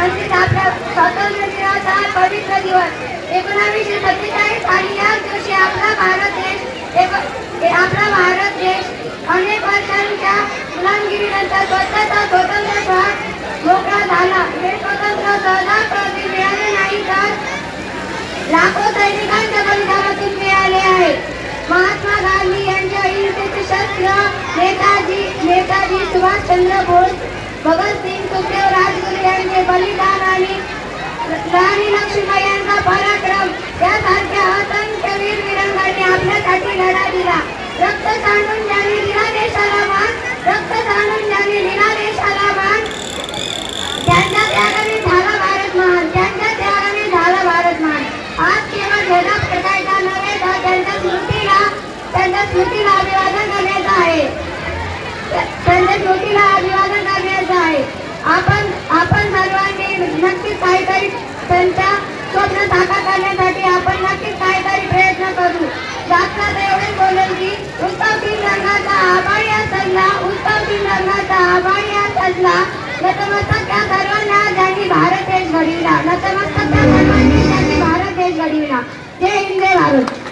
म्हणजे आपल्या स्वातंत्र्य दिनाचा पवित्र दिवस 1947 साली याच दिवशी आपला भारत देश अनेक वर्षांच्या गुलामगिरीनंतर स्वतंत्र मोकळा झाला. हे स्वातंत्र्य सहजा कधी मिळाले नाही तर लाखो सैनिकांच्या बलिदानातून मिळाले आहे. महात्मा गांधी यांच्या अहिंसेचे शस्त्र, नेताजी सुभाषचंद्र बोस, भगतसिंग, सुखदेव, राजगुरू यांचे बलिदान आणि राणी लक्ष्मीबाई यांचा पराक्रम यासारख्या असंख्य वीरांनी आपल्यासाठी लढा दिला. रक्त सांडून ज्यांनी दिला देशाला मान, त्यांच्या त्यागाने झाला भारत महान, आज केवळ झेंडा फडकायचा नव्हे तर त्यांच्या स्मृतीला अभिवादन करण्याचा आहे. आपण सर्वांनी नक्कीच काहीतरी त्यांच्या स्वप्न साकार करण्यासाठी आपण नक्कीच काहीतरी प्रयत्न करू. जास्त एवढेच बोलेल की उत्सव दिन रंगाचा आभाळी सजला नतमस्तक त्या सर्वांना ज्यांनी भारत देश घडविला. जय हिंद, जय भारत.